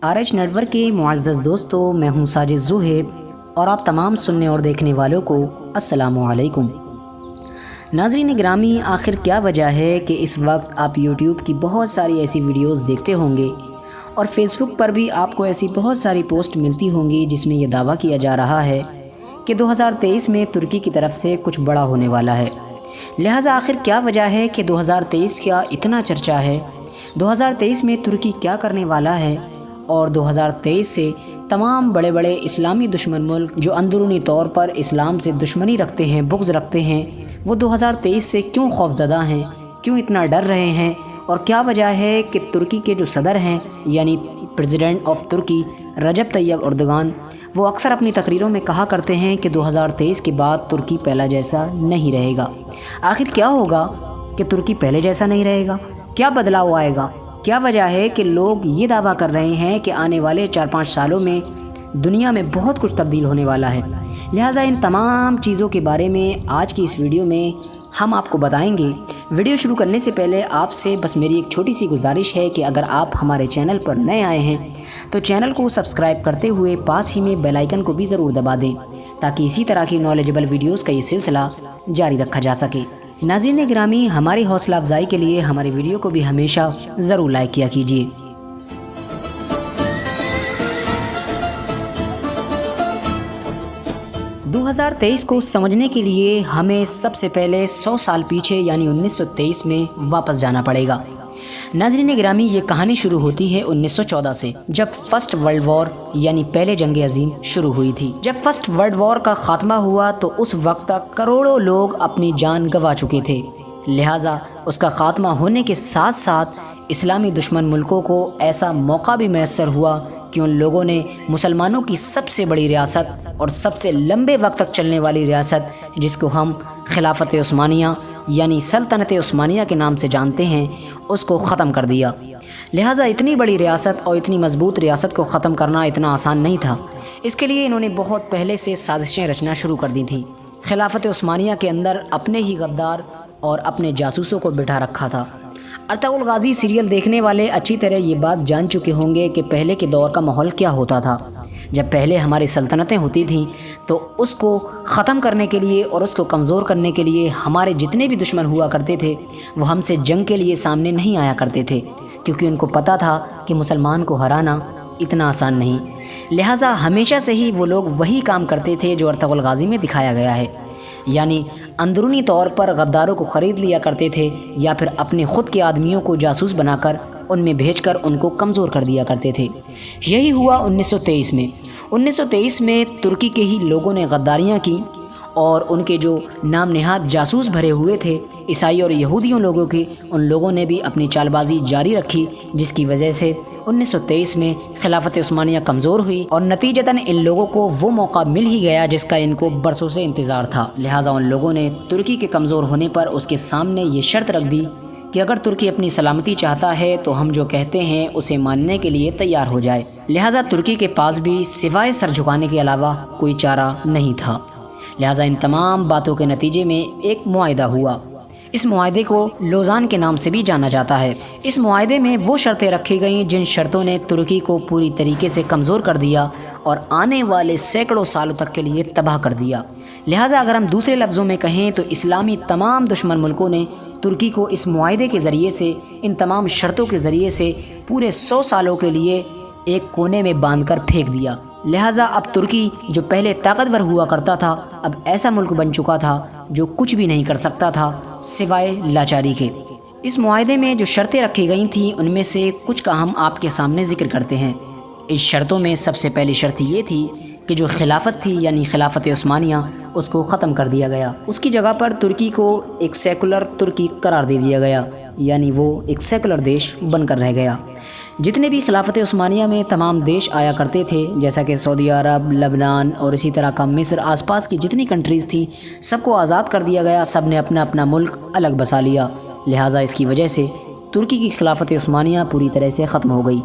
RH network کے معزز دوستو، میں ہوں ساجد زوہیب اور آپ تمام سننے اور دیکھنے والوں کو السلام علیکم۔ ناظرین گرامی، آخر کیا وجہ ہے کہ اس وقت آپ یوٹیوب کی بہت ساری ایسی ویڈیوز دیکھتے ہوں گے اور فیس بک پر بھی آپ کو ایسی بہت ساری پوسٹ ملتی ہوں گی جس میں یہ دعویٰ کیا جا رہا ہے کہ 2023 میں ترکی کی طرف سے کچھ بڑا ہونے والا ہے۔ لہٰذا آخر کیا وجہ ہے کہ 2023 کا اتنا چرچا ہے؟ 2023 میں ترکی کیا کرنے والا ہے؟ اور 2023 سے تمام بڑے بڑے اسلامی دشمن ملک جو اندرونی طور پر اسلام سے دشمنی رکھتے ہیں، بغض رکھتے ہیں، وہ 2023 سے کیوں خوفزدہ ہیں، کیوں اتنا ڈر رہے ہیں؟ اور کیا وجہ ہے کہ ترکی کے جو صدر ہیں یعنی پریزیڈنٹ آف ترکی رجب طیب اردگان، وہ اکثر اپنی تقریروں میں کہا کرتے ہیں کہ 2023 کے بعد ترکی پہلا جیسا نہیں رہے گا۔ آخر کیا ہوگا کہ ترکی پہلے جیسا نہیں رہے گا؟ کیا بدلاؤ آئے گا؟ کیا وجہ ہے کہ لوگ یہ دعویٰ کر رہے ہیں کہ آنے والے 4-5 سالوں میں دنیا میں بہت کچھ تبدیل ہونے والا ہے؟ لہٰذا ان تمام چیزوں کے بارے میں آج کی اس ویڈیو میں ہم آپ کو بتائیں گے۔ ویڈیو شروع کرنے سے پہلے آپ سے بس میری ایک چھوٹی سی گزارش ہے کہ اگر آپ ہمارے چینل پر نئے آئے ہیں تو چینل کو سبسکرائب کرتے ہوئے پاس ہی میں بیل آئیکن کو بھی ضرور دبا دیں تاکہ اسی طرح کی نالجبل ویڈیوز کا یہ سلسلہ جاری رکھا جا سکے۔ ناظرین گرامی، ہماری حوصلہ افزائی کے لیے ہماری ویڈیو کو بھی ہمیشہ ضرور لائک کیا کیجیے۔ دو 2023 کو سمجھنے کے لیے ہمیں سب سے پہلے 100 سال پیچھے یعنی 1923 میں واپس جانا پڑے گا۔ ناظرین گرامی، یہ کہانی شروع ہوتی ہے 1914 سے، جب فرسٹ ورلڈ وار یعنی پہلے جنگ عظیم شروع ہوئی تھی۔ جب فرسٹ ورلڈ وار کا خاتمہ ہوا تو اس وقت تک کروڑوں لوگ اپنی جان گنوا چکے تھے۔ لہٰذا اس کا خاتمہ ہونے کے ساتھ ساتھ اسلامی دشمن ملکوں کو ایسا موقع بھی میسر ہوا کہ ان لوگوں نے مسلمانوں کی سب سے بڑی ریاست اور سب سے لمبے وقت تک چلنے والی ریاست، جس کو ہم خلافت عثمانیہ یعنی سلطنت عثمانیہ کے نام سے جانتے ہیں، اس کو ختم کر دیا۔ لہٰذا اتنی بڑی ریاست اور اتنی مضبوط ریاست کو ختم کرنا اتنا آسان نہیں تھا۔ اس کے لیے انہوں نے بہت پہلے سے سازشیں رچنا شروع کر دی تھیں۔ خلافت عثمانیہ کے اندر اپنے ہی غدار اور اپنے جاسوسوں کو بٹھا رکھا تھا۔ ارطغرل غازی سیریل دیکھنے والے اچھی طرح یہ بات جان چکے ہوں گے کہ پہلے کے دور کا ماحول کیا ہوتا تھا۔ جب پہلے ہماری سلطنتیں ہوتی تھیں تو اس کو ختم کرنے کے لیے اور اس کو کمزور کرنے کے لیے ہمارے جتنے بھی دشمن ہوا کرتے تھے وہ ہم سے جنگ کے لیے سامنے نہیں آیا کرتے تھے، کیونکہ ان کو پتہ تھا کہ مسلمان کو ہرانا اتنا آسان نہیں۔ لہٰذا ہمیشہ سے ہی وہ لوگ وہی کام کرتے تھے جو ارطغرل غازی میں دکھایا گیا ہے، یعنی اندرونی طور پر غداروں کو خرید لیا کرتے تھے یا پھر اپنے خود کے آدمیوں کو جاسوس بنا کر ان میں بھیج کر ان کو کمزور کر دیا کرتے تھے۔ یہی ہوا 1923 میں۔ 1923 میں ترکی کے ہی لوگوں نے غداریاں کی اور ان کے جو نام نہاد جاسوس بھرے ہوئے تھے عیسائی اور یہودیوں لوگوں کے، ان لوگوں نے بھی اپنی چال بازی جاری رکھی، جس کی وجہ سے 1923 میں خلافت عثمانیہ کمزور ہوئی اور نتیجتاً ان لوگوں کو وہ موقع مل ہی گیا جس کا ان کو برسوں سے انتظار تھا۔ لہٰذا ان لوگوں نے ترکی کے کمزور ہونے پر اس کے سامنے یہ شرط رکھ دی کہ اگر ترکی اپنی سلامتی چاہتا ہے تو ہم جو کہتے ہیں اسے ماننے کے لیے تیار ہو جائے۔ لہٰذا ترکی کے پاس بھی سوائے سر جھکانے کے علاوہ کوئی چارہ نہیں تھا۔ لہٰذا ان تمام باتوں کے نتیجے میں ایک معاہدہ ہوا۔ اس معاہدے کو لوزان کے نام سے بھی جانا جاتا ہے۔ اس معاہدے میں وہ شرطیں رکھی گئیں جن شرطوں نے ترکی کو پوری طریقے سے کمزور کر دیا اور آنے والے سینکڑوں سالوں تک کے لیے تباہ کر دیا۔ لہٰذا اگر ہم دوسرے لفظوں میں کہیں تو اسلامی تمام دشمن ملکوں نے ترکی کو اس معاہدے کے ذریعے سے، ان تمام شرطوں کے ذریعے سے پورے 100 سالوں کے لیے ایک کونے میں باندھ کر پھینک دیا۔ لہٰذا اب ترکی جو پہلے طاقتور ہوا کرتا تھا اب ایسا ملک بن چکا تھا جو کچھ بھی نہیں کر سکتا تھا سوائے لاچاری کے۔ اس معاہدے میں جو شرطیں رکھی گئی تھیں ان میں سے کچھ کا ہم آپ کے سامنے ذکر کرتے ہیں۔ اس شرطوں میں سب سے پہلی شرط یہ تھی کہ جو خلافت تھی یعنی خلافت عثمانیہ، اس کو ختم کر دیا گیا۔ اس کی جگہ پر ترکی کو ایک سیکولر ترکی قرار دے دیا گیا، یعنی وہ ایک سیکولر دیش بن کر رہ گیا۔ جتنے بھی خلافت عثمانیہ میں تمام دیش آیا کرتے تھے، جیسا کہ سعودی عرب، لبنان اور اسی طرح کا مصر، آس پاس کی جتنی کنٹریز تھیں، سب کو آزاد کر دیا گیا، سب نے اپنا اپنا ملک الگ بسا لیا۔ لہٰذا اس کی وجہ سے ترکی کی خلافت عثمانیہ پوری طرح سے ختم ہو گئی۔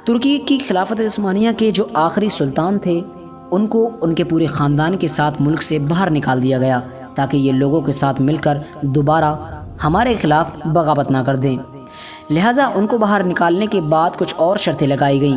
ترکی کی خلافت عثمانیہ کے جو آخری سلطان تھے ان کو ان کے پورے خاندان کے ساتھ ملک سے باہر نکال دیا گیا تاکہ یہ لوگوں کے ساتھ مل کر دوبارہ ہمارے خلاف بغاوت نہ کر دیں۔ لہٰذا ان کو باہر نکالنے کے بعد کچھ اور شرطیں لگائی گئیں،